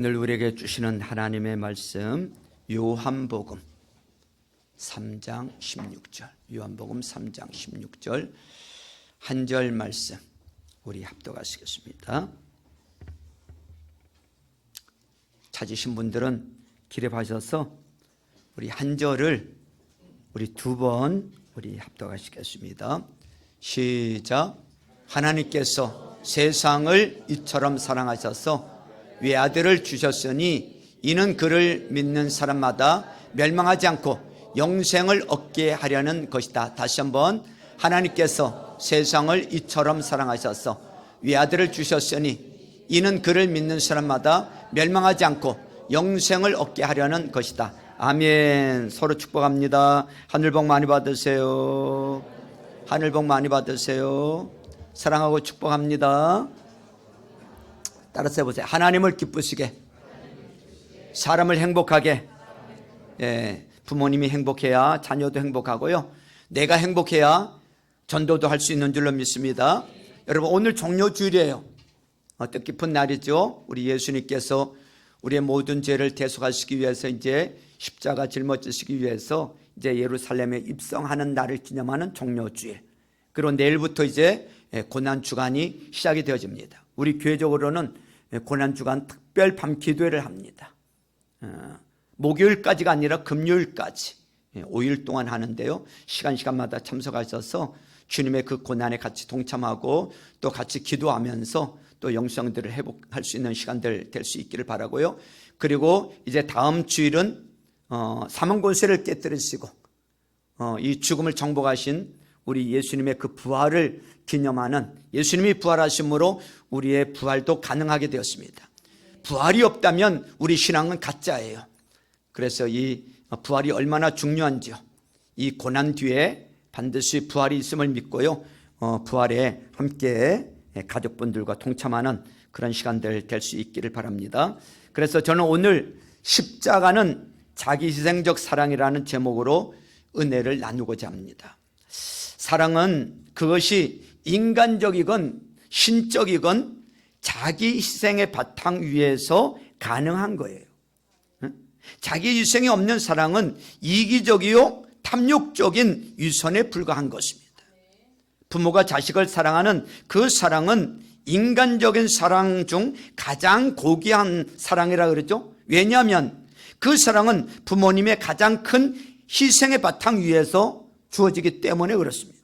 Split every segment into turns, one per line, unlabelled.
오늘 우리에게 주시는 하나님의 말씀 요한복음 3장 16절 요한복음 3장 16절 한 절 말씀 우리 합독하시겠습니다. 찾으신 분들은 기립하셔서 우리 한 절을 우리 두 번 우리 합독하시겠습니다. 시작. 하나님께서 세상을 이처럼 사랑하셔서 외아들을 주셨으니 이는 그를 믿는 사람마다 멸망하지 않고 영생을 얻게 하려는 것이다. 다시 한번. 하나님께서 세상을 이처럼 사랑하셔서 외아들을 주셨으니 이는 그를 믿는 사람마다 멸망하지 않고 영생을 얻게 하려는 것이다. 아멘. 서로 축복합니다. 하늘 복 많이 받으세요. 하늘 복 많이 받으세요. 사랑하고 축복합니다. 따라서 해보세요. 하나님을 기쁘시게, 사람을 행복하게. 부모님이 행복해야 자녀도 행복하고요, 내가 행복해야 전도도 할 수 있는 줄로 믿습니다. 여러분, 오늘 종료주일이에요. 뜻깊은 날이죠. 우리 예수님께서 우리의 모든 죄를 대속하시기 위해서 이제 십자가 짊어지시기 위해서 이제 예루살렘에 입성하는 날을 기념하는 종료주일. 그리고 내일부터 이제 고난주간이 시작이 되어집니다. 우리 교회적으로는 고난주간 특별 밤기도회를 합니다. 목요일까지가 아니라 금요일까지 5일 동안 하는데요, 시간마다 참석하셔서 주님의 그 고난에 같이 동참하고 또 같이 기도하면서 또 영성들을 회복할 수 있는 시간들 될 수 있기를 바라고요. 그리고 이제 다음 주일은 사망권세를 깨뜨리시고 이 죽음을 정복하신 우리 예수님의 그 부활을 기념하는, 예수님이 부활하심으로 우리의 부활도 가능하게 되었습니다. 부활이 없다면 우리 신앙은 가짜예요. 그래서 이 부활이 얼마나 중요한지요, 이 고난 뒤에 반드시 부활이 있음을 믿고요, 부활에 함께 가족분들과 동참하는 그런 시간들 될 수 있기를 바랍니다. 그래서 저는 오늘 십자가는 자기희생적 사랑이라는 제목으로 은혜를 나누고자 합니다. 사랑은 그것이 인간적이건 신적이건 자기 희생의 바탕 위에서 가능한 거예요. 자기 희생이 없는 사랑은 이기적이요 탐욕적인 위선에 불과한 것입니다. 부모가 자식을 사랑하는 그 사랑은 인간적인 사랑 중 가장 고귀한 사랑이라 그러죠. 왜냐하면 그 사랑은 부모님의 가장 큰 희생의 바탕 위에서 주어지기 때문에 그렇습니다.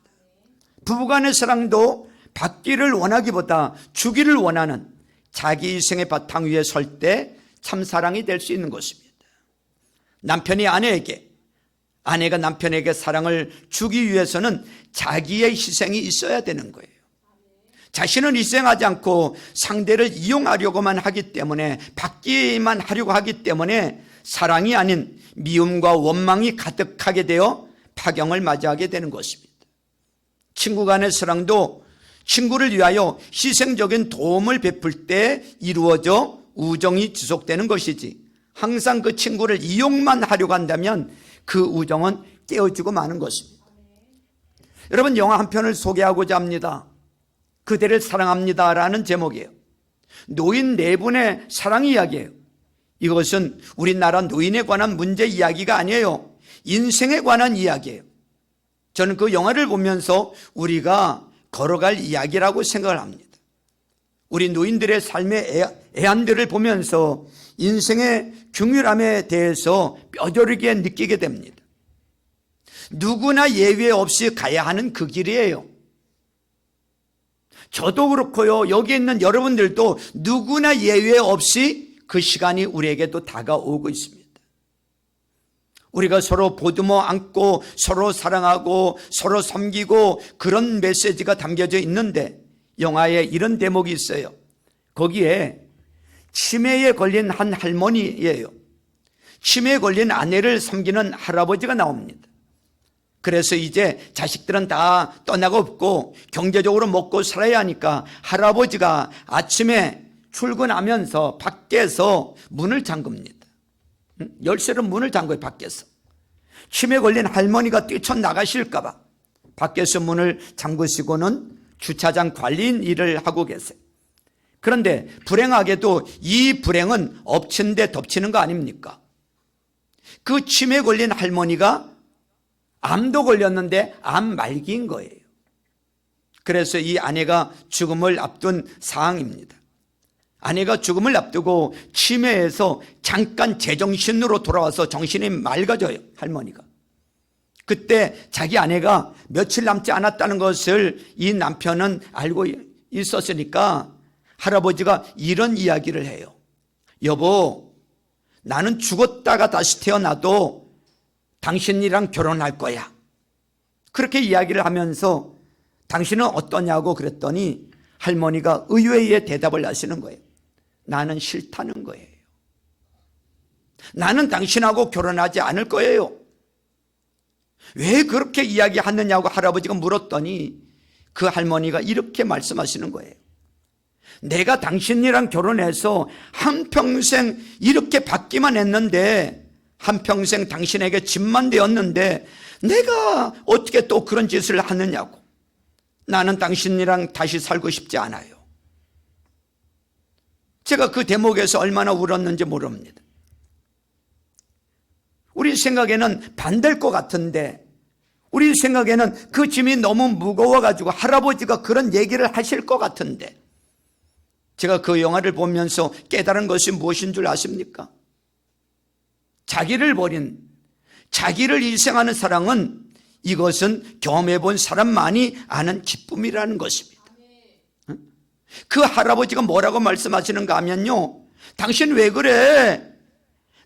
부부간의 사랑도 받기를 원하기보다 주기를 원하는 자기 희생의 바탕 위에 설 때 참 사랑이 될 수 있는 것입니다. 남편이 아내에게, 아내가 남편에게 사랑을 주기 위해서는 자기의 희생이 있어야 되는 거예요. 자신은 희생하지 않고 상대를 이용하려고만 하기 때문에, 받기만 하려고 하기 때문에 사랑이 아닌 미움과 원망이 가득하게 되어 파경을 맞이하게 되는 것입니다. 친구 간의 사랑도 친구를 위하여 희생적인 도움을 베풀 때 이루어져 우정이 지속되는 것이지, 항상 그 친구를 이용만 하려고 한다면 그 우정은 깨어지고 마는 것입니다. 여러분, 영화 한 편을 소개하고자 합니다. 그대를 사랑합니다라는 제목이에요. 노인 네 분의 사랑 이야기예요. 이것은 우리나라 노인에 관한 문제 이야기가 아니에요. 인생에 관한 이야기예요. 저는 그 영화를 보면서 우리가 걸어갈 이야기라고 생각을 합니다. 우리 노인들의 삶의 애환들을 보면서 인생의 중요함에 대해서 뼈저리게 느끼게 됩니다. 누구나 예외 없이 가야 하는 그 길이에요. 저도 그렇고요, 여기 있는 여러분들도 누구나 예외 없이 그 시간이 우리에게도 다가오고 있습니다. 우리가 서로 보듬어 안고 서로 사랑하고 서로 섬기고 그런 메시지가 담겨져 있는데, 영화에 이런 대목이 있어요. 거기에 치매에 걸린 한 할머니예요. 치매에 걸린 아내를 섬기는 할아버지가 나옵니다. 그래서 이제 자식들은 다 떠나고 없고 경제적으로 먹고 살아야 하니까 할아버지가 아침에 출근하면서 밖에서 문을 잠급니다. 열쇠로 문을 잠궈요, 밖에서. 치매 걸린 할머니가 뛰쳐나가실까 봐 밖에서 문을 잠그시고는 주차장 관리인 일을 하고 계세요. 그런데 불행하게도 이 불행은 엎친 데 덮치는 거 아닙니까? 그 치매에 걸린 할머니가 암도 걸렸는데 암 말기인 거예요. 그래서 이 아내가 죽음을 앞둔 상황입니다. 아내가 죽음을 앞두고 치매에서 잠깐 제정신으로 돌아와서 정신이 맑아져요, 할머니가. 그때 자기 아내가 며칠 남지 않았다는 것을 이 남편은 알고 있었으니까 할아버지가 이런 이야기를 해요. 여보, 나는 죽었다가 다시 태어나도 당신이랑 결혼할 거야. 그렇게 이야기를 하면서 당신은 어떠냐고 그랬더니 할머니가 의외의 대답을 하시는 거예요. 나는 싫다는 거예요. 나는 당신하고 결혼하지 않을 거예요. 왜 그렇게 이야기하느냐고 할아버지가 물었더니 그 할머니가 이렇게 말씀하시는 거예요. 내가 당신이랑 결혼해서 한평생 이렇게 받기만 했는데, 한평생 당신에게 집만 되었는데 내가 어떻게 또 그런 짓을 하느냐고. 나는 당신이랑 다시 살고 싶지 않아요. 제가 그 대목에서 얼마나 울었는지 모릅니다. 우리 생각에는 반대일 것 같은데, 우리 생각에는 그 짐이 너무 무거워가지고 할아버지가 그런 얘기를 하실 것 같은데, 제가 그 영화를 보면서 깨달은 것이 무엇인 줄 아십니까? 자기를 버린, 자기를 희생하는 사랑은, 이것은 경험해본 사람만이 아는 기쁨이라는 것입니다. 그 할아버지가 뭐라고 말씀하시는가 하면요, 당신 왜 그래?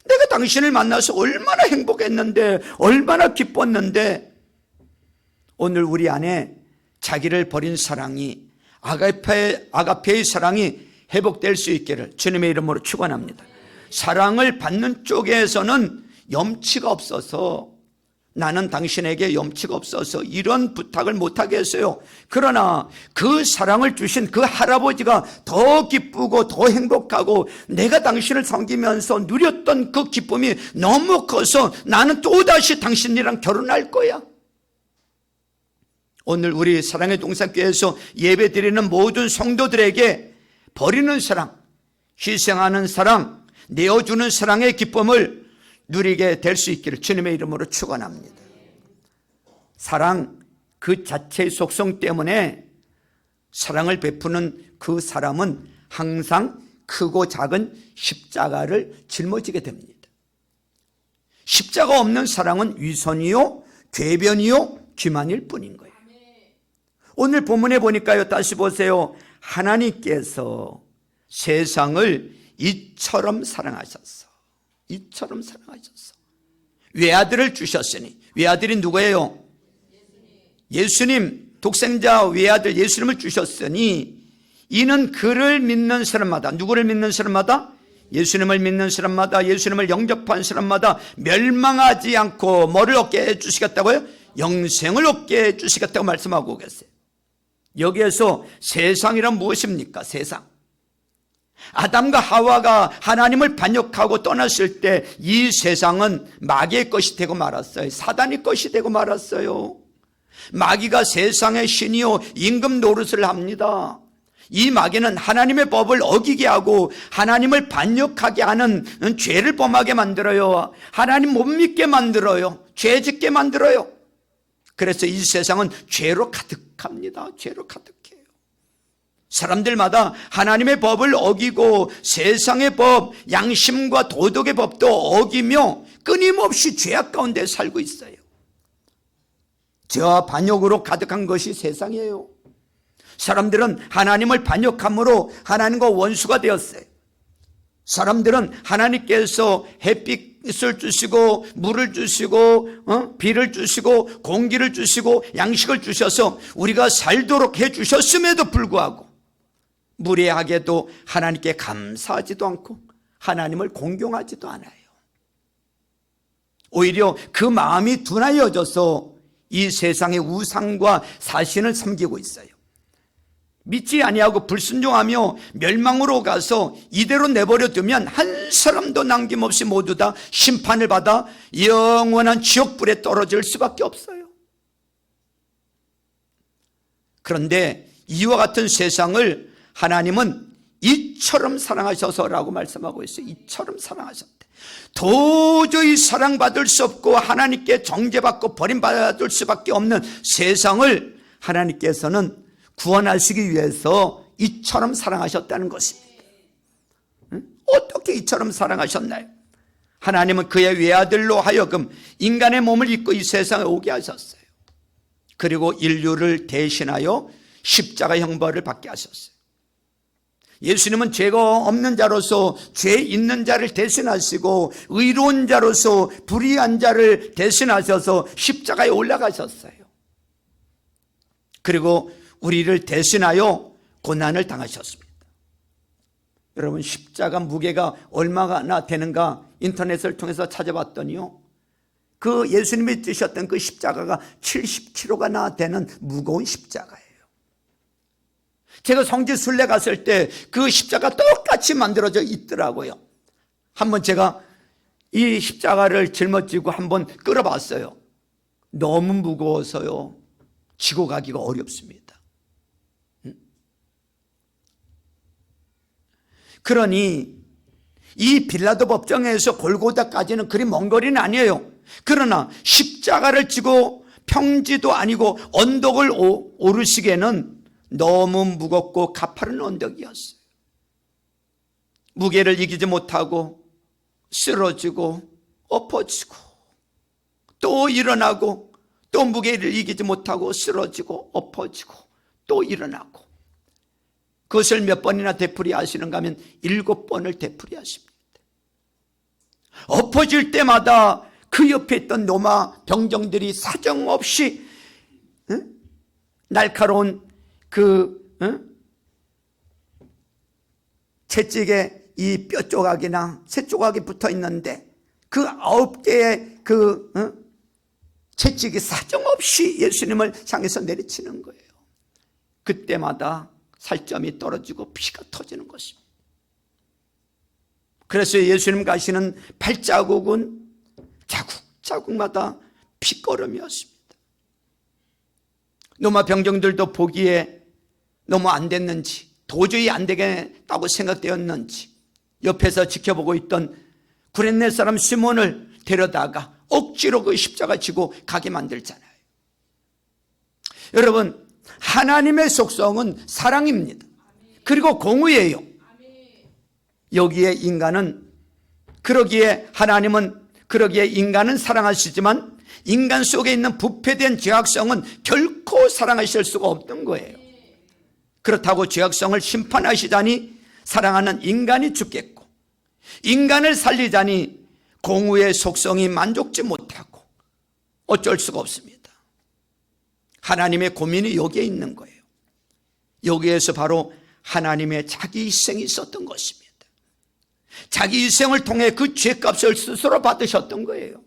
내가 당신을 만나서 얼마나 행복했는데, 얼마나 기뻤는데. 오늘 우리 안에 자기를 버린 사랑이, 아가페의 사랑이 회복될 수 있기를 주님의 이름으로 축원합니다. 사랑을 받는 쪽에서는 염치가 없어서, 나는 당신에게 염치가 없어서 이런 부탁을 못하게 했어요. 그러나 그 사랑을 주신 그 할아버지가 더 기쁘고 더 행복하고, 내가 당신을 섬기면서 누렸던 그 기쁨이 너무 커서 나는 또다시 당신이랑 결혼할 거야. 오늘 우리 사랑의 동산교회에서 예배드리는 모든 성도들에게 버리는 사랑, 희생하는 사랑, 내어주는 사랑의 기쁨을 누리게 될 수 있기를 주님의 이름으로 축원합니다. 사랑 그 자체의 속성 때문에 사랑을 베푸는 그 사람은 항상 크고 작은 십자가를 짊어지게 됩니다. 십자가 없는 사랑은 위선이요, 궤변이요, 기만일 뿐인 거예요. 오늘 본문에 보니까요, 다시 보세요. 하나님께서 세상을 이처럼 사랑하셨어. 이처럼 사랑하셨어. 외아들을 주셨으니. 외아들이 누구예요? 예수님, 독생자 외아들 예수님을 주셨으니 이는 그를 믿는 사람마다, 누구를 믿는 사람마다? 예수님을 믿는 사람마다, 예수님을 영접한 사람마다 멸망하지 않고 뭐를 얻게 해주시겠다고요? 영생을 얻게 해주시겠다고 말씀하고 계세요. 여기에서 세상이란 무엇입니까? 세상. 아담과 하와가 하나님을 반역하고 떠났을 때 이 세상은 마귀의 것이 되고 말았어요. 사단의 것이 되고 말았어요. 마귀가 세상의 신이요 임금 노릇을 합니다. 이 마귀는 하나님의 법을 어기게 하고 하나님을 반역하게 하는 죄를 범하게 만들어요. 하나님 못 믿게 만들어요. 죄 짓게 만들어요. 그래서 이 세상은 죄로 가득합니다. 죄로 가득해요. 사람들마다 하나님의 법을 어기고 세상의 법, 양심과 도덕의 법도 어기며 끊임없이 죄악 가운데 살고 있어요. 죄와 반역으로 가득한 것이 세상이에요. 사람들은 하나님을 반역함으로 하나님과 원수가 되었어요. 사람들은 하나님께서 햇빛을 주시고 물을 주시고 비를 주시고 공기를 주시고 양식을 주셔서 우리가 살도록 해주셨음에도 불구하고 무례하게도 하나님께 감사하지도 않고 하나님을 공경하지도 않아요. 오히려 그 마음이 둔하여져서 이 세상의 우상과 사신을 섬기고 있어요. 믿지 아니하고 불순종하며 멸망으로 가서 이대로 내버려 두면 한 사람도 남김없이 모두 다 심판을 받아 영원한 지옥불에 떨어질 수밖에 없어요. 그런데 이와 같은 세상을 하나님은 이처럼 사랑하셔서라고 말씀하고 있어요. 이처럼 사랑하셨대. 도저히 사랑받을 수 없고 하나님께 정죄받고 버림받을 수밖에 없는 세상을 하나님께서는 구원하시기 위해서 이처럼 사랑하셨다는 것입니다. 어떻게 이처럼 사랑하셨나요? 하나님은 그의 외아들로 하여금 인간의 몸을 입고 이 세상에 오게 하셨어요. 그리고 인류를 대신하여 십자가 형벌을 받게 하셨어요. 예수님은 죄가 없는 자로서 죄 있는 자를 대신하시고 의로운 자로서 불의한 자를 대신하셔서 십자가에 올라가셨어요. 그리고 우리를 대신하여 고난을 당하셨습니다. 여러분, 십자가 무게가 얼마나 되는가 인터넷을 통해서 찾아봤더니요, 그 예수님이 지셨던 그 십자가가 70kg나 되는 무거운 십자가예요. 제가 성지순례 갔을 때 그 십자가 똑같이 만들어져 있더라고요. 한번 제가 이 십자가를 짊어지고 한번 끌어봤어요. 너무 무거워서요, 지고 가기가 어렵습니다. 그러니 이 빌라도 법정에서 골고다까지는 그리 먼 거리는 아니에요. 그러나 십자가를 지고 평지도 아니고 언덕을 오르시기에는 너무 무겁고 가파른 언덕이었어요. 무게를 이기지 못하고 쓰러지고 엎어지고 또 일어나고 또 무게를 이기지 못하고 쓰러지고 엎어지고 또 일어나고, 그것을 몇 번이나 되풀이하시는가 하면 7번을 되풀이하십니다. 엎어질 때마다 그 옆에 있던 로마 병정들이 사정없이 날카로운 채찍에 이 뼈 조각이나 새 조각이 붙어 있는데 그 9개의 채찍이 사정없이 예수님을 향해서 내리치는 거예요. 그때마다 살점이 떨어지고 피가 터지는 것입니다. 그래서 예수님 가시는 발자국은 자국자국마다 피걸음이었습니다. 로마 병정들도 보기에 너무 안 됐는지, 도저히 안 되겠다고 생각되었는지 옆에서 지켜보고 있던 구레네 사람 시몬을 데려다가 억지로 그 십자가 지고 가게 만들잖아요. 여러분, 하나님의 속성은 사랑입니다. 그리고 공의예요. 여기에 하나님은 그러기에 인간은 사랑하시지만 인간 속에 있는 부패된 죄악성은 결코 사랑하실 수가 없는 거예요. 그렇다고 죄악성을 심판하시자니 사랑하는 인간이 죽겠고, 인간을 살리자니 공의의 속성이 만족지 못하고 어쩔 수가 없습니다. 하나님의 고민이 여기에 있는 거예요. 여기에서 바로 하나님의 자기 희생이 있었던 것입니다. 자기 희생을 통해 그 죄값을 스스로 받으셨던 거예요.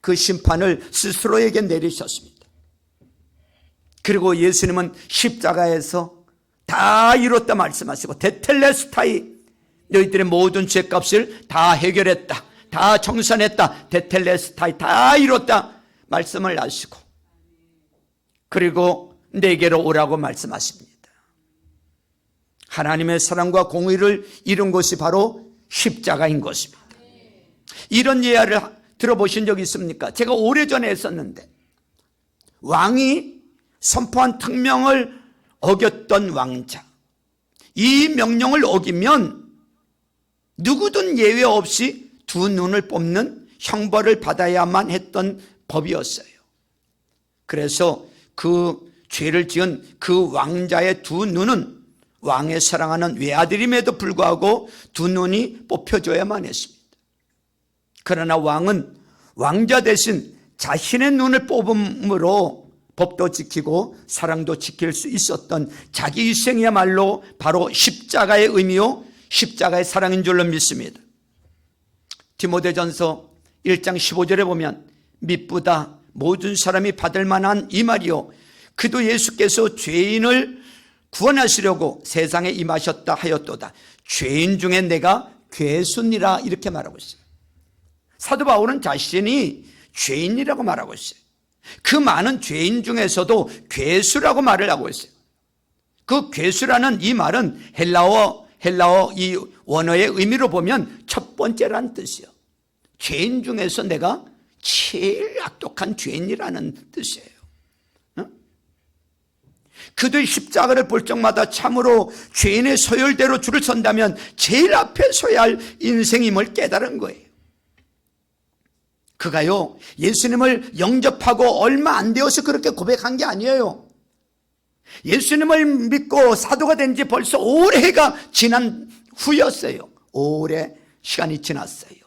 그 심판을 스스로에게 내리셨습니다. 그리고 예수님은 십자가에서 다 이뤘다 말씀하시고, 데텔레스타이, 너희들의 모든 죄값을 다 해결했다, 다 정산했다, 데텔레스타이, 다 이뤘다 말씀을 하시고, 그리고 내게로 오라고 말씀하십니다. 하나님의 사랑과 공의를 이룬 것이 바로 십자가인 것입니다. 이런 예화를 들어보신 적 있습니까? 제가 오래전에 했었는데, 왕이 선포한 특명을 어겼던 왕자, 이 명령을 어기면 누구든 예외 없이 두 눈을 뽑는 형벌을 받아야만 했던 법이었어요. 그래서 그 죄를 지은 그 왕자의 두 눈은 왕의 사랑하는 외아들임에도 불구하고 두 눈이 뽑혀줘야만 했습니다. 그러나 왕은 왕자 대신 자신의 눈을 뽑음으로 법도 지키고 사랑도 지킬 수 있었던 자기 희생이야말로 바로 십자가의 의미요, 십자가의 사랑인 줄로 믿습니다. 디모데전서 1장 15절에 보면, 미쁘다 모든 사람이 받을 만한 이 말이요, 그도 예수께서 죄인을 구원하시려고 세상에 임하셨다 하였도다. 죄인 중에 내가 괴순이라, 이렇게 말하고 있어요. 사도 바울은 자신이 죄인이라고 말하고 있어요. 그 많은 죄인 중에서도 괴수라고 말을 하고 있어요. 그 괴수라는 이 말은 헬라어 이 원어의 의미로 보면 첫 번째라는 뜻이에요. 죄인 중에서 내가 제일 악독한 죄인이라는 뜻이에요. 그들 십자가를 볼 적마다 참으로 죄인의 소열대로 줄을 선다면 제일 앞에 서야 할 인생임을 깨달은 거예요. 그가요, 예수님을 영접하고 얼마 안 되어서 그렇게 고백한 게 아니에요. 예수님을 믿고 사도가 된 지 벌써 오래가 지난 후였어요. 오래 시간이 지났어요.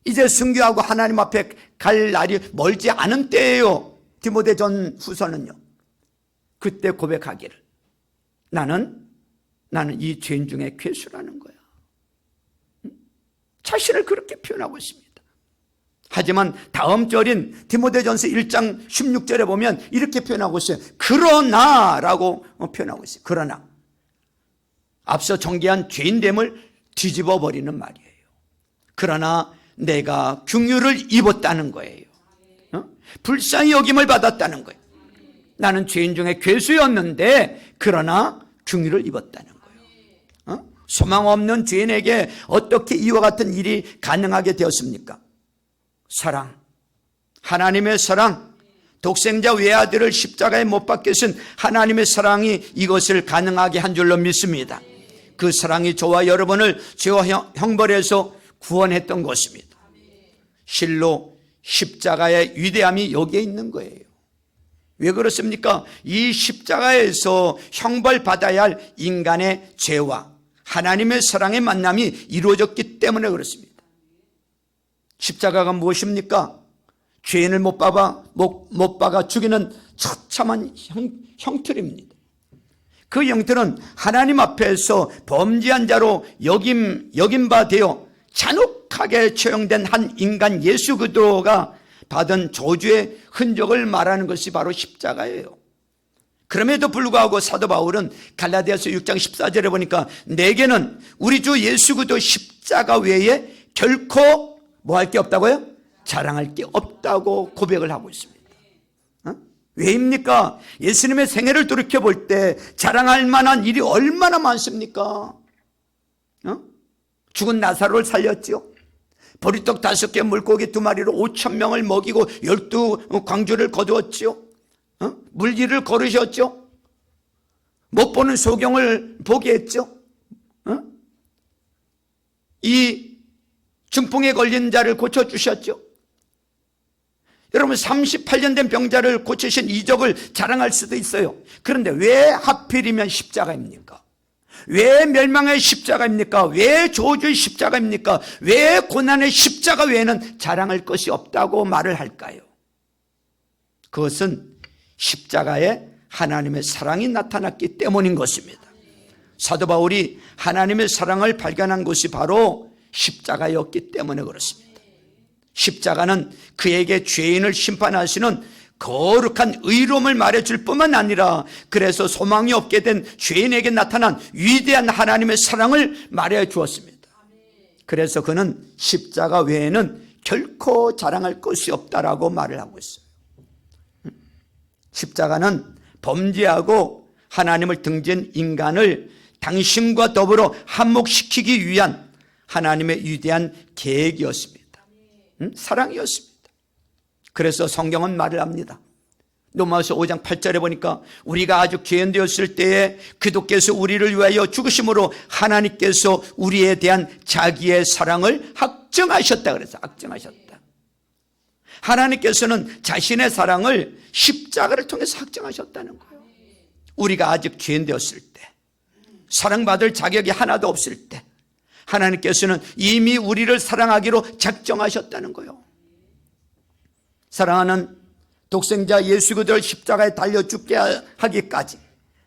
이제 순교하고 하나님 앞에 갈 날이 멀지 않은 때예요. 디모데 후서는요. 그때 고백하기를 나는 이 죄인 중에 괴수라는 거야. 자신을 그렇게 표현하고 있습니다. 하지만 다음 절인 디모데전서 1장 16절에 보면 이렇게 표현하고 있어요. 그러나라고 표현하고 있어요. 그러나 앞서 정기한 죄인됨을 뒤집어 버리는 말이에요. 그러나 내가 긍휼을 입었다는 거예요. 불쌍히 여김을 받았다는 거예요. 나는 죄인 중에 괴수였는데 그러나 긍휼을 입었다는 거예요. 소망 없는 죄인에게 어떻게 이와 같은 일이 가능하게 되었습니까? 사랑, 하나님의 사랑, 독생자 외아들을 십자가에 못 박히신 하나님의 사랑이 이것을 가능하게 한 줄로 믿습니다. 그 사랑이 저와 여러분을 죄와 형벌에서 구원했던 것입니다. 실로 십자가의 위대함이 여기에 있는 거예요. 왜 그렇습니까? 이 십자가에서 형벌받아야 할 인간의 죄와 하나님의 사랑의 만남이 이루어졌기 때문에 그렇습니다. 십자가가 무엇입니까? 죄인을 못 박아 죽이는 처참한 형틀입니다. 그 형틀은 하나님 앞에서 범죄한 자로 여김바 되어 잔혹하게 처형된 한 인간 예수 그리스도가 받은 저주의 흔적을 말하는 것이 바로 십자가예요. 그럼에도 불구하고 사도 바울은 갈라디아서 6장 14절에 보니까 내게는 우리 주 예수 그리스도 십자가 외에 결코 뭐 할 게 없다고요? 자랑할 게 없다고 고백을 하고 있습니다. 왜입니까? 예수님의 생애를 돌이켜볼 때 자랑할 만한 일이 얼마나 많습니까? 죽은 나사로를 살렸지요. 보리떡 5개 물고기 2마리로 5,000명을 먹이고 12광주를 거두었지요. 물길을 걸으셨죠. 못 보는 소경을 보게 했죠. 이 중풍에 걸린 자를 고쳐주셨죠. 여러분 38년 된 병자를 고치신 이적을 자랑할 수도 있어요. 그런데 왜 하필이면 십자가입니까? 왜 멸망의 십자가입니까? 왜 저주의 십자가입니까? 왜 고난의 십자가 외에는 자랑할 것이 없다고 말을 할까요? 그것은 십자가에 하나님의 사랑이 나타났기 때문인 것입니다. 사도 바울이 하나님의 사랑을 발견한 것이 바로 십자가였기 때문에 그렇습니다. 십자가는 그에게 죄인을 심판하시는 거룩한 의로움을 말해줄 뿐만 아니라 그래서 소망이 없게 된 죄인에게 나타난 위대한 하나님의 사랑을 말해 주었습니다. 그래서 그는 십자가 외에는 결코 자랑할 것이 없다라고 말을 하고 있어요. 십자가는 범죄하고 하나님을 등진 인간을 당신과 더불어 한몫시키기 위한 하나님의 위대한 계획이었습니다. 사랑이었습니다. 그래서 성경은 말을 합니다. 로마서 5장 8절에 보니까 우리가 아주 죄인되었을 때에 그도께서 우리를 위하여 죽으심으로 하나님께서 우리에 대한 자기의 사랑을 확증하셨다 그래서 확증하셨다. 하나님께서는 자신의 사랑을 십자가를 통해서 확증하셨다는 거예요. 우리가 아직 죄인되었을 때, 사랑받을 자격이 하나도 없을 때 하나님께서는 이미 우리를 사랑하기로 작정하셨다는 거예요. 사랑하는 독생자 예수 그리스도를 십자가에 달려 죽게 하기까지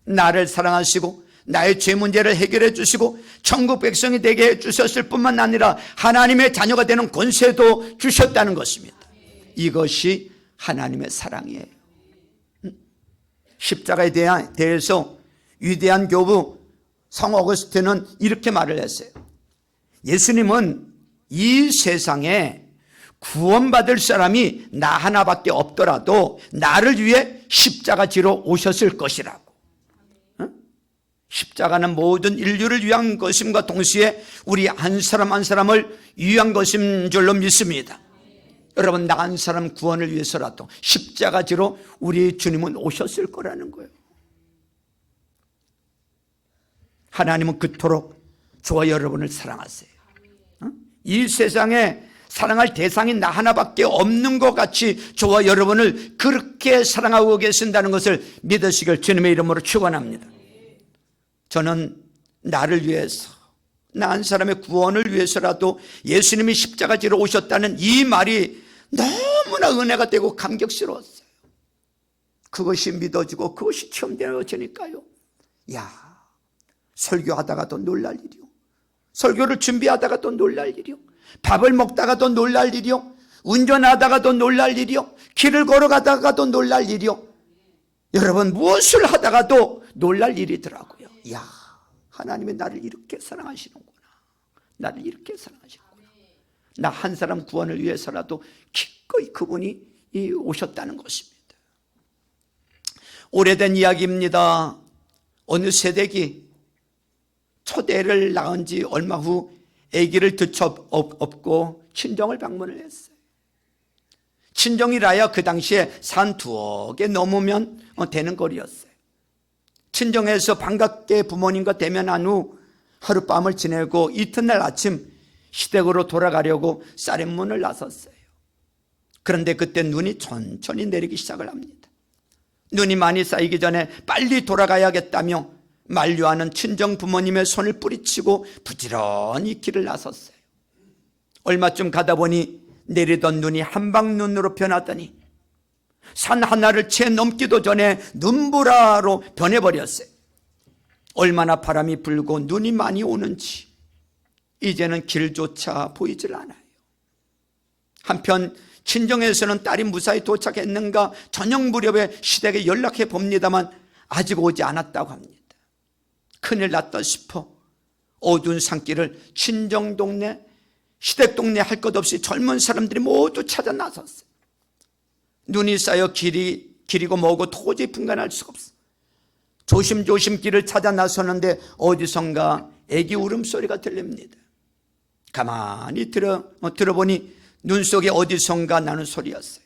나를 사랑하시고 나의 죄 문제를 해결해 주시고 천국 백성이 되게 해 주셨을 뿐만 아니라 하나님의 자녀가 되는 권세도 주셨다는 것입니다. 이것이 하나님의 사랑이에요. 십자가에 대해서 위대한 교부 성 어거스틴은 이렇게 말을 했어요. 예수님은 이 세상에 구원받을 사람이 나 하나밖에 없더라도 나를 위해 십자가 지러 오셨을 것이라고. 십자가는 모든 인류를 위한 것임과 동시에 우리 한 사람 한 사람을 위한 것인 줄로 믿습니다. 여러분, 나 한 사람 구원을 위해서라도 십자가지로 우리 주님은 오셨을 거라는 거예요. 하나님은 그토록 저와 여러분을 사랑하세요. 이 세상에 사랑할 대상이 나 하나밖에 없는 것 같이 저와 여러분을 그렇게 사랑하고 계신다는 것을 믿으시길 주님의 이름으로 축원합니다. 저는 나를 위해서, 나 한 사람의 구원을 위해서라도 예수님이 십자가지로 오셨다는 이 말이 너무나 은혜가 되고 감격스러웠어요. 그것이 믿어지고 그것이 체험되어지니까요. 야, 설교하다가도 놀랄 일이요, 설교를 준비하다가도 놀랄 일이요, 밥을 먹다가도 놀랄 일이요, 운전하다가도 놀랄 일이요, 길을 걸어가다가도 놀랄 일이요, 여러분 무엇을 하다가도 놀랄 일이더라고요. 야, 하나님이 나를 이렇게 사랑하시는구나, 나를 이렇게 사랑하시는구나. 나 한 사람 구원을 위해서라도 기꺼이 그분이 오셨다는 것입니다. 오래된 이야기입니다. 어느 새댁이 첫 애를 낳은 지 얼마 후 아기를 드쳐 업고 친정을 방문을 했어요. 친정이라야 그 당시에 산 2개 넘으면 되는 거리였어요. 친정에서 반갑게 부모님과 대면한 후 하룻밤을 지내고 이튿날 아침 시댁으로 돌아가려고 쌀문을 나섰어요. 그런데 그때 눈이 천천히 내리기 시작을 합니다. 눈이 많이 쌓이기 전에 빨리 돌아가야겠다며 만류하는 친정 부모님의 손을 뿌리치고 부지런히 길을 나섰어요. 얼마쯤 가다 보니 내리던 눈이 한방눈으로 변하더니 산 하나를 채 넘기도 전에 눈보라로 변해버렸어요. 얼마나 바람이 불고 눈이 많이 오는지 이제는 길조차 보이질 않아요. 한편 친정에서는 딸이 무사히 도착했는가 저녁 무렵에 시댁에 연락해 봅니다만 아직 오지 않았다고 합니다. 큰일 났다 싶어 어두운 산길을 친정 동네, 시댁 동네 할 것 없이 젊은 사람들이 모두 찾아 나섰어요. 눈이 쌓여 길이고 뭐고 도저히 분간할 수가 없어. 조심조심 길을 찾아 나서는데 어디선가 애기 울음소리가 들립니다. 가만히 들어보니 눈 속에 어디선가 나는 소리였어요.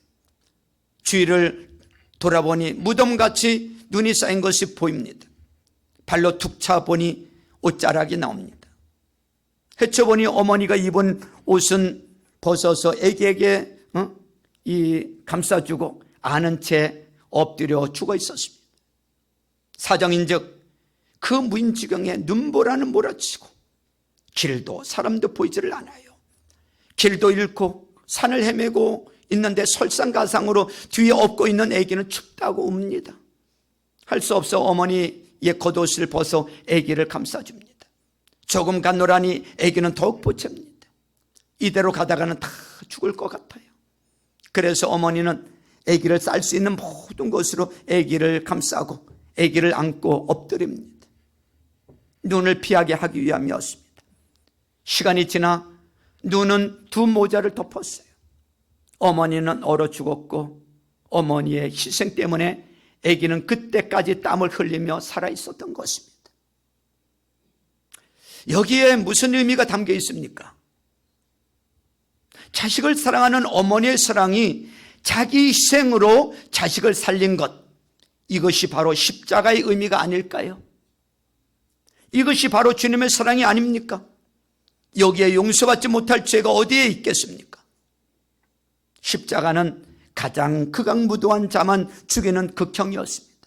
주위를 돌아보니 무덤같이 눈이 쌓인 것이 보입니다. 발로 툭 차보니 옷자락이 나옵니다. 헤쳐보니 어머니가 입은 옷은 벗어서 애기에게 감싸주고 아는 채 엎드려 죽어 있었습니다. 사정인즉 그 무인지경에 눈보라는 몰아치고 길도 사람도 보이지를 않아요. 길도 잃고 산을 헤매고 있는데 설상가상으로 뒤에 업고 있는 아기는 춥다고 웁니다. 할 수 없어 어머니의 겉옷을 벗어 아기를 감싸줍니다. 조금 갔노라니 아기는 더욱 보챕니다. 이대로 가다가는 다 죽을 것 같아요. 그래서 어머니는 아기를 쌀 수 있는 모든 것으로 아기를 감싸고 아기를 안고 엎드립니다. 눈을 피하게 하기 위함이었습니다. 시간이 지나 눈은 두 모자를 덮었어요. 어머니는 얼어 죽었고 어머니의 희생 때문에 아기는 그때까지 땀을 흘리며 살아 있었던 것입니다. 여기에 무슨 의미가 담겨 있습니까? 자식을 사랑하는 어머니의 사랑이 자기 희생으로 자식을 살린 것, 이것이 바로 십자가의 의미가 아닐까요? 이것이 바로 주님의 사랑이 아닙니까? 여기에 용서받지 못할 죄가 어디에 있겠습니까? 십자가는 가장 극악무도한 자만 죽이는 극형이었습니다.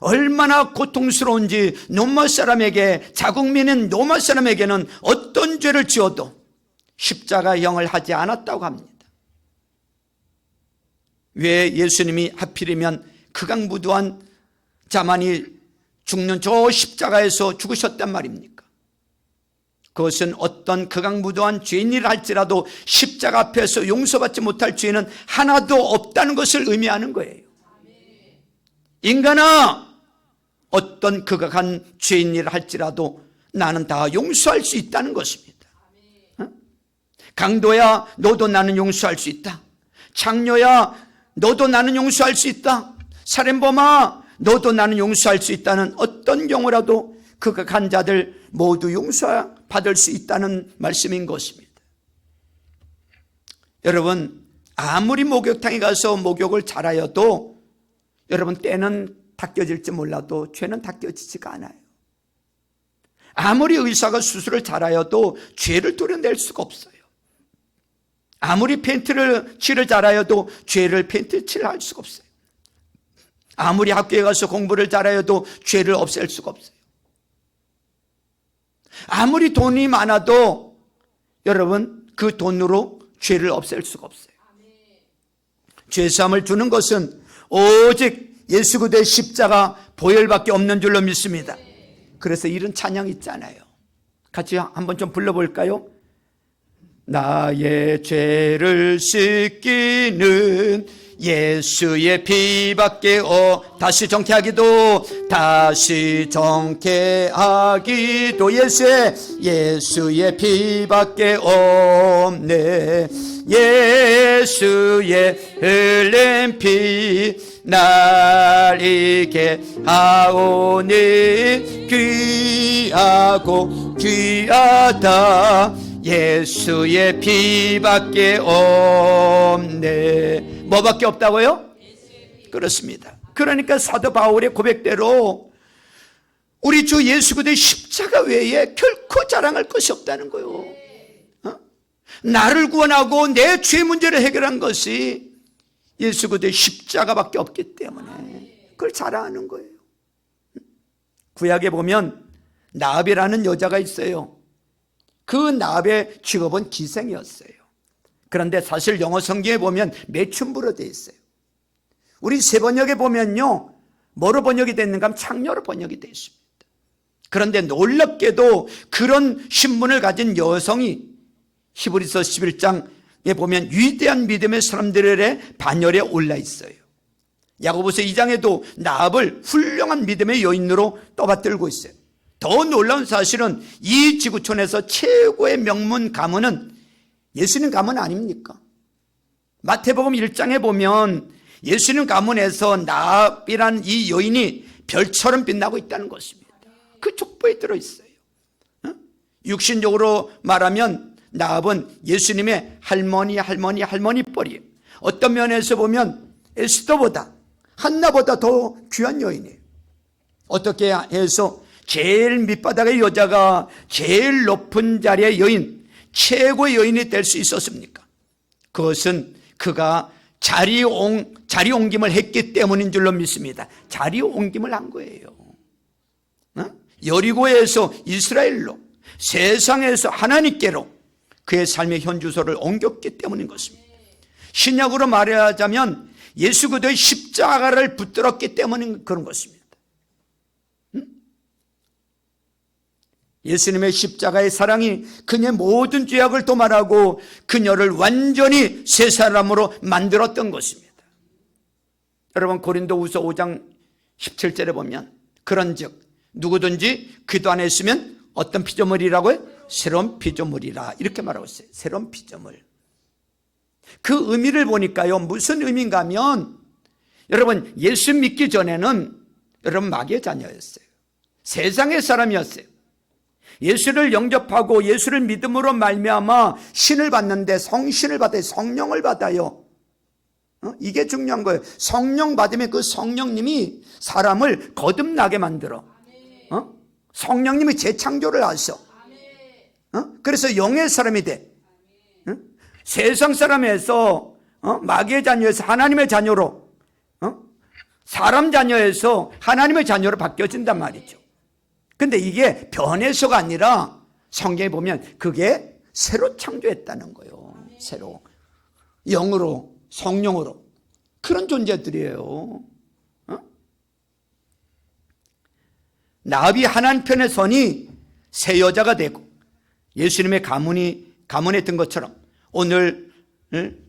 얼마나 고통스러운지 로마 사람에게, 자국민인 로마 사람에게는 어떤 죄를 지어도 십자가형을 하지 않았다고 합니다. 왜 예수님이 하필이면 극악무도한 자만이 죽는 저 십자가에서 죽으셨단 말입니까? 그것은 어떤 극악무도한 죄인이라 할지라도 십자가 앞에서 용서받지 못할 죄는 하나도 없다는 것을 의미하는 거예요. 인간아, 어떤 극악한 죄인이라 할지라도 나는 다 용서할 수 있다는 것입니다. 강도야, 너도 나는 용서할 수 있다. 창녀야, 너도 나는 용서할 수 있다. 살인범아, 너도 나는 용서할 수 있다는 어떤 어떤 경우라도 그가 간 자들 모두 용서받을 수 있다는 말씀인 것입니다. 여러분, 아무리 목욕탕에 가서 목욕을 잘하여도 여러분 때는 닦여질지 몰라도 죄는 닦여지지가 않아요. 아무리 의사가 수술을 잘하여도 죄를 도려낼 수가 없어요. 아무리 페인트를 칠을 잘하여도 죄를 페인트 칠을 할 수가 없어요. 아무리 학교에 가서 공부를 잘하여도 죄를 없앨 수가 없어요. 아무리 돈이 많아도 여러분 그 돈으로 죄를 없앨 수가 없어요. 죄사함을 주는 것은 오직 예수 그리스도의 십자가 보혈밖에 없는 줄로 믿습니다. 그래서 이런 찬양 있잖아요. 같이 한번 좀 불러볼까요? 나의 죄를 씻기는 예수의 피밖에 다시 정케하기도 예수의 피밖에 없네. 예수의 흘린 피 날 이게 하오니 귀하고 귀하다. 예수의 피밖에 없네. 뭐밖에 없다고요? 그렇습니다. 그러니까 사도 바울의 고백대로 우리 주 예수 그리스도의 십자가 외에 결코 자랑할 것이 없다는 거예요. 나를 구원하고 내 죄 문제를 해결한 것이 예수 그리스도의 십자가밖에 없기 때문에 그걸 자랑하는 거예요. 구약에 보면 나합이라는 여자가 있어요. 그 나합의 직업은 기생이었어요. 그런데 사실 영어 성경에 보면 매춘부로 되어 있어요. 우리 세번역에 보면요, 뭐로 번역이 됐는가 하면 창녀로 번역이 되어 있습니다. 그런데 놀랍게도 그런 신분을 가진 여성이 히브리서 11장에 보면 위대한 믿음의 사람들의 반열에 올라 있어요. 야고보서 2장에도 나합을 훌륭한 믿음의 여인으로 떠받들고 있어요. 더 놀라운 사실은 이 지구촌에서 최고의 명문 가문은 예수님 가문 아닙니까? 마태복음 1장에 보면 예수님 가문에서 나합이라는 이 여인이 별처럼 빛나고 있다는 것입니다. 그 족보에 들어있어요. 육신적으로 말하면 나합은 예수님의 할머니 뻘이에요. 어떤 면에서 보면 에스더보다 한나보다 더 귀한 여인이에요. 어떻게 해서 제일 밑바닥의 여자가 제일 높은 자리의 여인, 최고의 여인이 될 수 있었습니까? 그것은 그가 자리 옮김을 했기 때문인 줄로 믿습니다. 자리 옮김을 한 거예요. 여리고에서 이스라엘로, 세상에서 하나님께로 그의 삶의 현주소를 옮겼기 때문인 것입니다. 신약으로 말하자면 예수 그리스도의 십자가를 붙들었기 때문인 그런 것입니다. 예수님의 십자가의 사랑이 그녀의 모든 죄악을 도말하고 그녀를 완전히 새 사람으로 만들었던 것입니다. 여러분 고린도후서 5장 17절에 보면 그런즉 누구든지 그리스도 안에 있으면 어떤 피조물이라고요? 새로운 피조물이라 이렇게 말하고 있어요. 새로운 피조물. 그 의미를 보니까요, 무슨 의미인가 하면 여러분 예수 믿기 전에는 여러분 마귀의 자녀였어요. 세상의 사람이었어요. 예수를 영접하고 예수를 믿음으로 말미암아 신을 받는데 성신을 받아요. 성령을 받아요. 이게 중요한 거예요. 성령 받으면 그 성령님이 사람을 거듭나게 만들어. 성령님이 재창조를 하셔. 그래서 영의 사람이 돼. 세상 사람에서 마귀의 자녀에서 하나님의 자녀로, 사람 자녀에서 하나님의 자녀로 바뀌어진단 말이죠. 근데 이게 변해서가 아니라 성경에 보면 그게 새로 창조했다는 거예요. 새로. 영으로, 성령으로. 그런 존재들이에요. 나합이 하나님 편에 서니 새 여자가 되고 예수님의 가문에 든 것처럼 오늘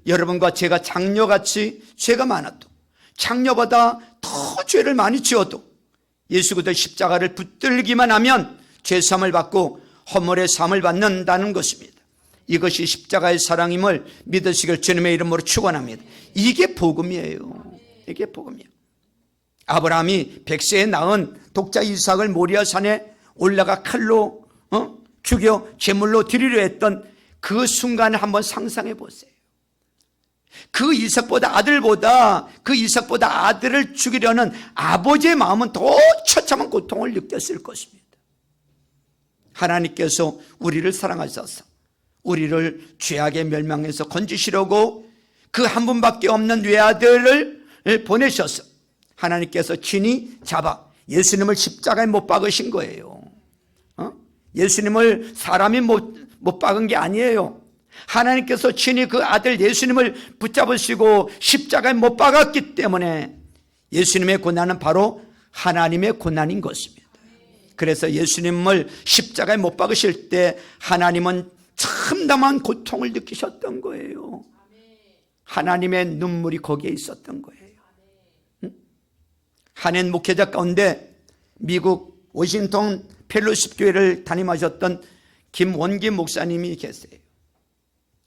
여러분과 제가 장녀같이 죄가 많아도 장녀보다 더 죄를 많이 지어도 예수 그리스도의 십자가를 붙들기만 하면 죄사함을 받고 허물의 사함을 받는다는 것입니다. 이것이 십자가의 사랑임을 믿으시길 주님의 이름으로 축원합니다. 이게 복음이에요. 이게 복음이에요. 아브라함이 백세에 낳은 독자 이삭을 모리아 산에 올라가 칼로 죽여 제물로 드리려 했던 그 순간을 한번 상상해 보세요. 그 이삭보다 아들을 죽이려는 아버지의 마음은 더 처참한 고통을 느꼈을 것입니다. 하나님께서 우리를 사랑하셔서 우리를 죄악의 멸망에서 건지시려고 그 한 분밖에 없는 외아들을 보내셔서 하나님께서 친히 잡아 예수님을 십자가에 못 박으신 거예요. 예수님을 사람이 못 박은 게 아니에요. 하나님께서 친히 그 아들 예수님을 붙잡으시고 십자가에 못 박았기 때문에 예수님의 고난은 바로 하나님의 고난인 것입니다. 그래서 예수님을 십자가에 못 박으실 때 하나님은 참담한 고통을 느끼셨던 거예요. 하나님의 눈물이 거기에 있었던 거예요. 한인 목회자 가운데 미국 워싱턴 펠로십 교회를 담임하셨던 김원기 목사님이 계세요.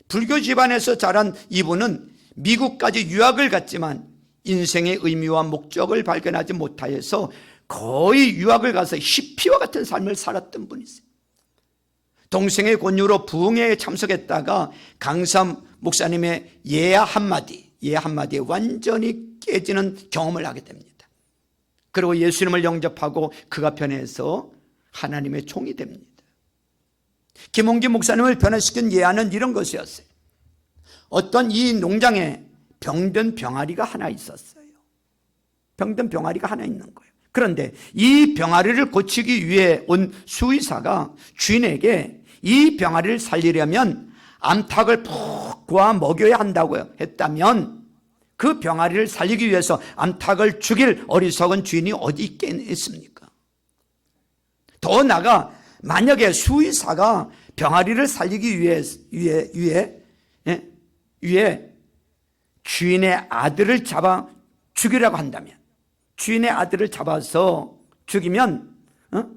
불교 집안에서 자란 이분은 미국까지 유학을 갔지만 인생의 의미와 목적을 발견하지 못하여서 거의 유학을 가서 히피와 같은 삶을 살았던 분이세요. 동생의 권유로 부흥회에 참석했다가 강사 목사님의 예화 한마디에 완전히 깨지는 경험을 하게 됩니다. 그리고 예수님을 영접하고 그가 변해서 하나님의 종이 됩니다. 김홍기 목사님을 변화시킨 예화는 이런 것이었어요. 어떤 이 농장에 병든 병아리가 하나 있었어요. 병든 병아리가 하나 있는 거예요. 그런데 이 병아리를 고치기 위해 온 수의사가 주인에게 이 병아리를 살리려면 암탉을 푹 구워 먹여야 한다고 했다면 그 병아리를 살리기 위해서 암탉을 죽일 어리석은 주인이 어디 있겠습니까? 더 나아가 만약에 수의사가 병아리를 살리기 위해 주인의 아들을 잡아 죽이라고 한다면, 주인의 아들을 잡아서 죽이면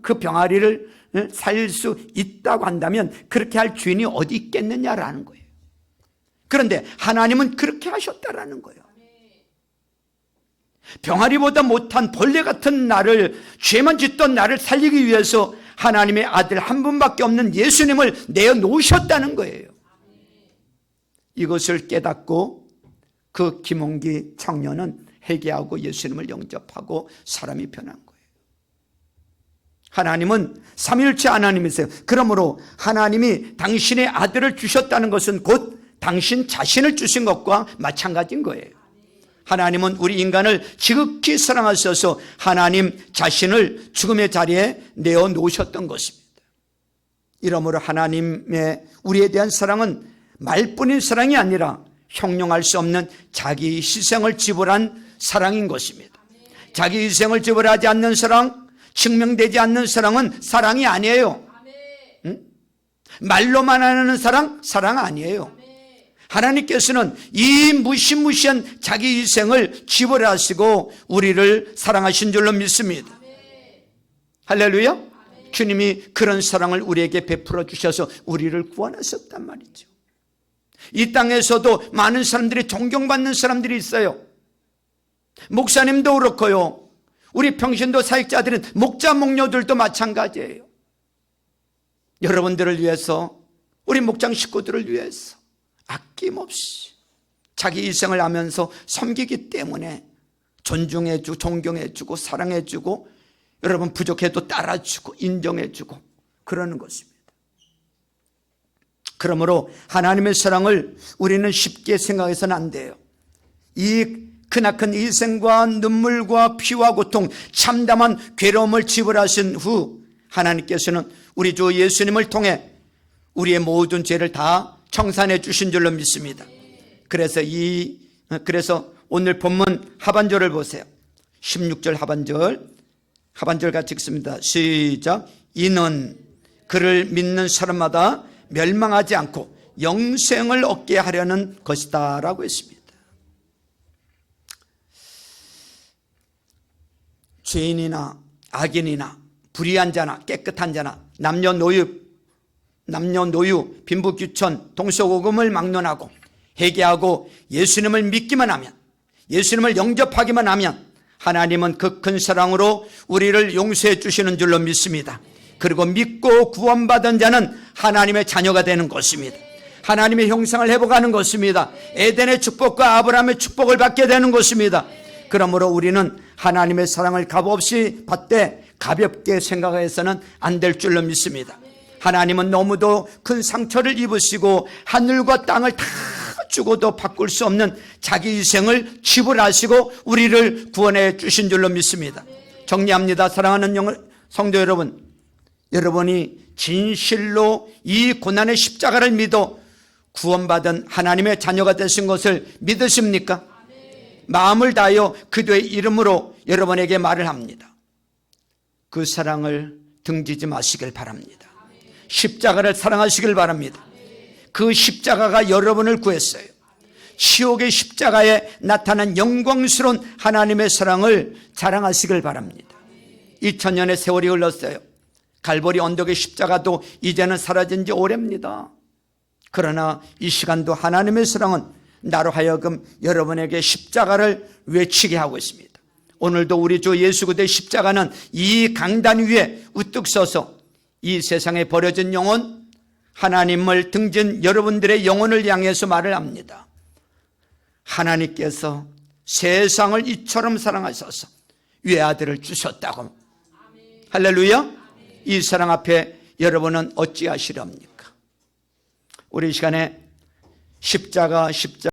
그 병아리를 살릴 수 있다고 한다면 그렇게 할 주인이 어디 있겠느냐라는 거예요. 그런데 하나님은 그렇게 하셨다라는 거예요. 병아리보다 못한 벌레 같은 나를, 죄만 짓던 나를 살리기 위해서 하나님의 아들 한 분밖에 없는 예수님을 내어놓으셨다는 거예요. 이것을 깨닫고 그 김홍기 청년은 회개하고 예수님을 영접하고 사람이 변한 거예요. 하나님은 삼위일체 하나님이세요. 그러므로 하나님이 당신의 아들을 주셨다는 것은 곧 당신 자신을 주신 것과 마찬가지인 거예요. 하나님은 우리 인간을 지극히 사랑하셔서 하나님 자신을 죽음의 자리에 내어놓으셨던 것입니다. 이러므로 하나님의 우리에 대한 사랑은 말뿐인 사랑이 아니라 형용할 수 없는 자기 희생을 지불한 사랑인 것입니다. 자기 희생을 지불하지 않는 사랑, 증명되지 않는 사랑은 사랑이 아니에요. 말로만 하는 사랑 아니에요. 하나님께서는 이 무시무시한 자기 희생을 지불하시고 우리를 사랑하신 줄로 믿습니다. 할렐루야. 주님이 그런 사랑을 우리에게 베풀어 주셔서 우리를 구원하셨단 말이죠. 이 땅에서도 많은 사람들이 존경받는 사람들이 있어요. 목사님도 그렇고요, 우리 평신도 사역자들은 목자 목녀들도 마찬가지예요. 여러분들을 위해서, 우리 목장 식구들을 위해서 아낌없이 자기 일생을 하면서 섬기기 때문에 존중해주고 존경해주고 사랑해주고, 여러분 부족해도 따라주고 인정해주고 그러는 것입니다. 그러므로 하나님의 사랑을 우리는 쉽게 생각해서는 안 돼요. 이 크나큰 희생과 눈물과 피와 고통, 참담한 괴로움을 지불하신 후 하나님께서는 우리 주 예수님을 통해 우리의 모든 죄를 다 청산해 주신 줄로 믿습니다. 그래서 오늘 본문 하반절을 보세요. 16절 하반절 같이 읽습니다. 시작. 이는 그를 믿는 사람마다 멸망하지 않고 영생을 얻게 하려는 것이다 라고 했습니다. 죄인이나 악인이나 불의한 자나 깨끗한 자나 남녀노유, 빈부귀천, 동서고금을 막론하고 회개하고 예수님을 믿기만 하면, 예수님을 영접하기만 하면 하나님은 그 큰 사랑으로 우리를 용서해 주시는 줄로 믿습니다. 그리고 믿고 구원받은 자는 하나님의 자녀가 되는 것입니다. 하나님의 형상을 회복하는 것입니다. 에덴의 축복과 아브라함의 축복을 받게 되는 것입니다. 그러므로 우리는 하나님의 사랑을 값없이 받되 가볍게 생각해서는 안 될 줄로 믿습니다. 하나님은 너무도 큰 상처를 입으시고 하늘과 땅을 다 주고도 바꿀 수 없는 자기 희생을 지불하시고 우리를 구원해 주신 줄로 믿습니다. 정리합니다. 사랑하는 성도 여러분, 여러분이 진실로 이 고난의 십자가를 믿어 구원받은 하나님의 자녀가 되신 것을 믿으십니까? 마음을 다하여 그들의 이름으로 여러분에게 말을 합니다. 그 사랑을 등지지 마시길 바랍니다. 십자가를 사랑하시길 바랍니다. 그 십자가가 여러분을 구했어요. 지옥의 십자가에 나타난 영광스러운 하나님의 사랑을 자랑하시길 바랍니다. 2000년의 세월이 흘렀어요. 갈보리 언덕의 십자가도 이제는 사라진 지 오래입니다. 그러나 이 시간도 하나님의 사랑은 나로 하여금 여러분에게 십자가를 외치게 하고 있습니다. 오늘도 우리 주 예수 그리스도의 십자가는 이 강단 위에 우뚝 서서 이 세상에 버려진 영혼, 하나님을 등진 여러분들의 영혼을 향해서 말을 합니다. 하나님께서 세상을 이처럼 사랑하셔서 외아들을 주셨다고. 할렐루야. 이 사랑 앞에 여러분은 어찌하시렵니까? 우리 이 시간에 십자가